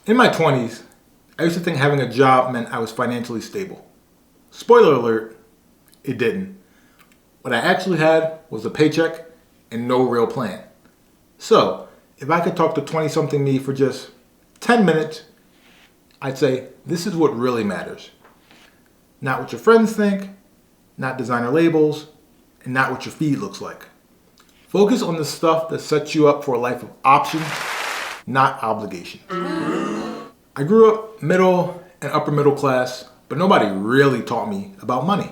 In my 20s, I used to think having a job meant I was financially stable. Spoiler alert, it didn't. What I actually had was a paycheck and no real plan. So, if I could talk to 20-something me for just 10 minutes, I'd say this is what really matters. Not what your friends think, not designer labels, and not what your feed looks like. Focus on the stuff that sets you up for a life of options, not obligation. I grew up middle and upper middle class, but nobody really taught me about money.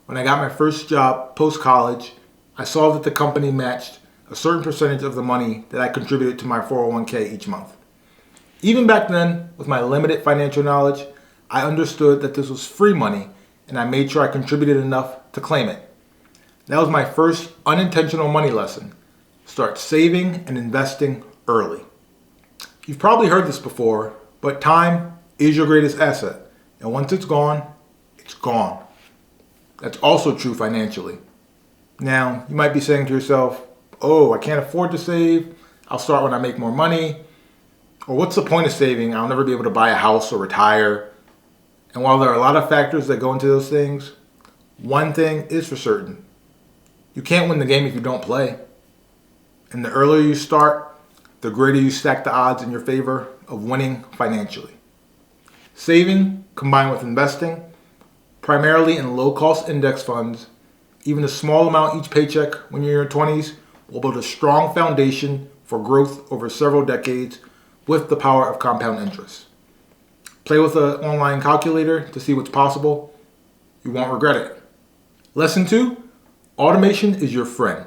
When I got my first job post-college, I saw that the company matched a certain percentage of the money that I contributed to my 401k each month. Even back then, with my limited financial knowledge, I understood that this was free money and I made sure I contributed enough to claim it. That was my first unintentional money lesson. Start saving and investing early. You've probably heard this before, but time is your greatest asset. And once it's gone, it's gone. That's also true financially. Now, you might be saying to yourself, oh, I can't afford to save. I'll start when I make more money. Or what's the point of saving? I'll never be able to buy a house or retire. And while there are a lot of factors that go into those things, one thing is for certain. You can't win the game if you don't play. And the earlier you start, the greater you stack the odds in your favor of winning financially. Saving combined with investing, primarily in low-cost index funds, even a small amount each paycheck when you're in your 20s, will build a strong foundation for growth over several decades with the power of compound interest. Play with an online calculator to see what's possible. You won't regret it. Lesson 2, automation is your friend.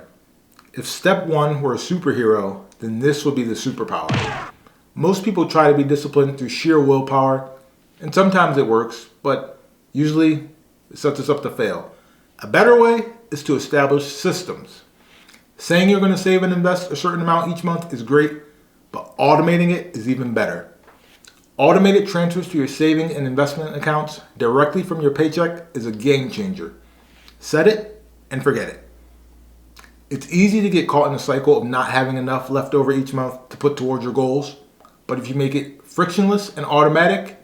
If step 1 were a superhero, then this would be the superpower. Most people try to be disciplined through sheer willpower, and sometimes it works, but usually it sets us up to fail. A better way is to establish systems. Saying you're going to save and invest a certain amount each month is great, but automating it is even better. Automated transfers to your saving and investment accounts directly from your paycheck is a game changer. Set it and forget it. It's easy to get caught in the cycle of not having enough left over each month to put towards your goals, but if you make it frictionless and automatic,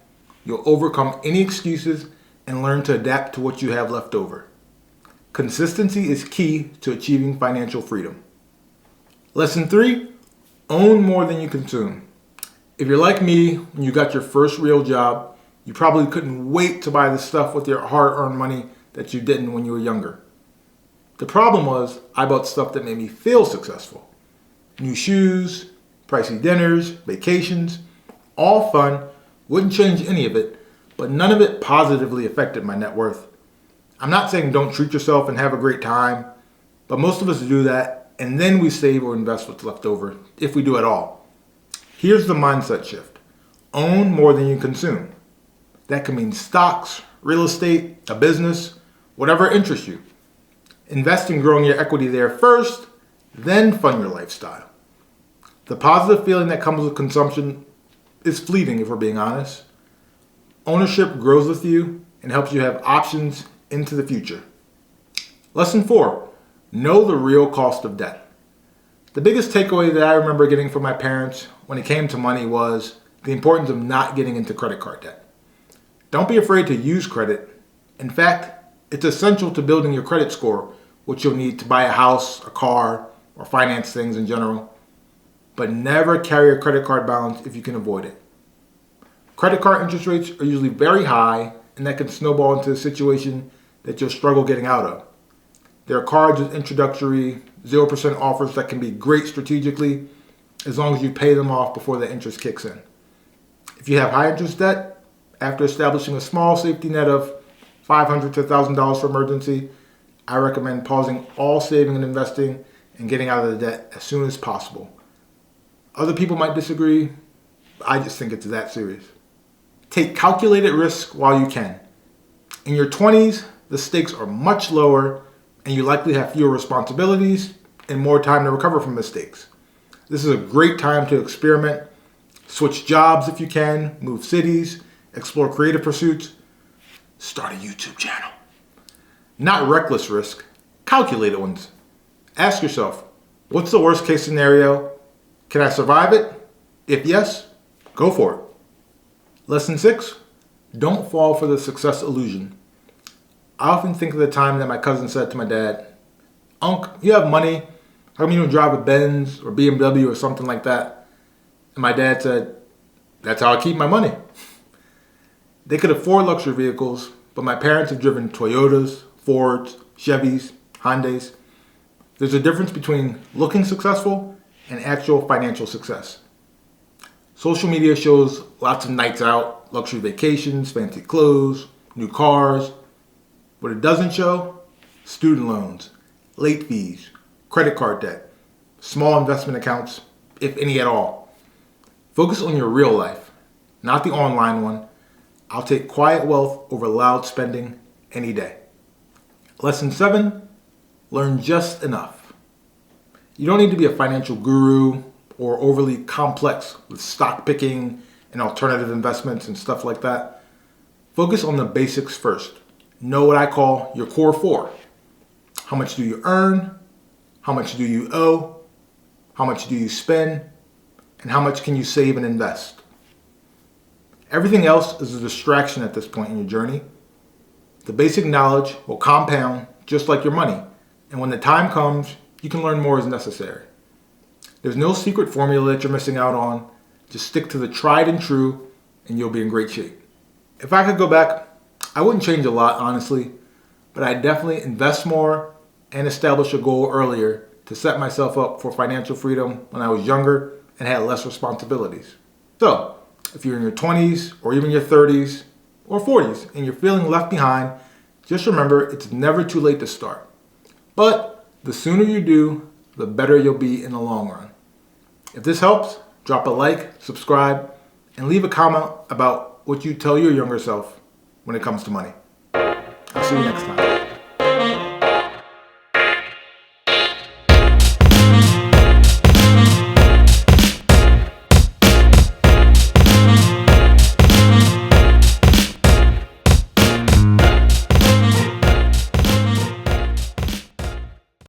you'll overcome any excuses and learn to adapt to what you have left over. Consistency is key to achieving financial freedom. Lesson 3, own more than you consume. If you're like me, when you got your first real job, you probably couldn't wait to buy the stuff with your hard-earned money that you didn't when you were younger. The problem was, I bought stuff that made me feel successful. New shoes, pricey dinners, vacations, all fun, wouldn't change any of it, but none of it positively affected my net worth. I'm not saying don't treat yourself and have a great time, but most of us do that, and then we save or invest what's left over, if we do at all. Here's the mindset shift. Own more than you consume. That can mean stocks, real estate, a business, whatever interests you. Invest in growing your equity there first, then fund your lifestyle. The positive feeling that comes with consumption is fleeting, if we're being honest. Ownership grows with you and helps you have options into the future. Lesson 4, know the real cost of debt. The biggest takeaway that I remember getting from my parents when it came to money was the importance of not getting into credit card debt. Don't be afraid to use credit. In fact, it's essential to building your credit score, which you'll need to buy a house, a car, or finance things in general. But never carry a credit card balance if you can avoid it. Credit card interest rates are usually very high, and that can snowball into a situation that you'll struggle getting out of. There are cards with introductory 0% offers that can be great strategically as long as you pay them off before the interest kicks in. If you have high interest debt, after establishing a small safety net of $500 to $1,000 for emergency, I recommend pausing all saving and investing and getting out of the debt as soon as possible. Other people might disagree, but I just think it's that serious. Take calculated risk while you can. In your 20s, the stakes are much lower and you likely have fewer responsibilities and more time to recover from mistakes. This is a great time to experiment, switch jobs if you can, move cities, explore creative pursuits, start a YouTube channel. Not reckless risk, calculated ones. Ask yourself, what's the worst case scenario? Can I survive it? If yes, go for it. Lesson 6, don't fall for the success illusion. I often think of the time that my cousin said to my dad, "Unc, you have money. How come you don't drive a Benz or BMW or something like that?" And my dad said, "That's how I keep my money." They could afford luxury vehicles, but my parents have driven Toyotas, Fords, Chevys, Hondas. There's a difference between looking successful and actual financial success. Social media shows lots of nights out, luxury vacations, fancy clothes, new cars. What it doesn't show, student loans, late fees, credit card debt, small investment accounts, if any at all. Focus on your real life, not the online one. I'll take quiet wealth over loud spending any day. Lesson 7, learn just enough. You don't need to be a financial guru or overly complex with stock picking and alternative investments and stuff like that. Focus on the basics first. Know what I call your core 4. How much do you earn? How much do you owe? How much do you spend? And how much can you save and invest? Everything else is a distraction at this point in your journey. The basic knowledge will compound just like your money, and when the time comes, you can learn more as necessary. There's no secret formula that you're missing out on. Just stick to the tried and true, and you'll be in great shape. If I could go back, I wouldn't change a lot, honestly, but I'd definitely invest more and establish a goal earlier to set myself up for financial freedom when I was younger and had less responsibilities. So, if you're in your 20s or even your 30s or 40s and you're feeling left behind, just remember it's never too late to start. But the sooner you do, the better you'll be in the long run. If this helps, drop a like, subscribe, and leave a comment about what you tell your younger self when it comes to money. I'll see you next time.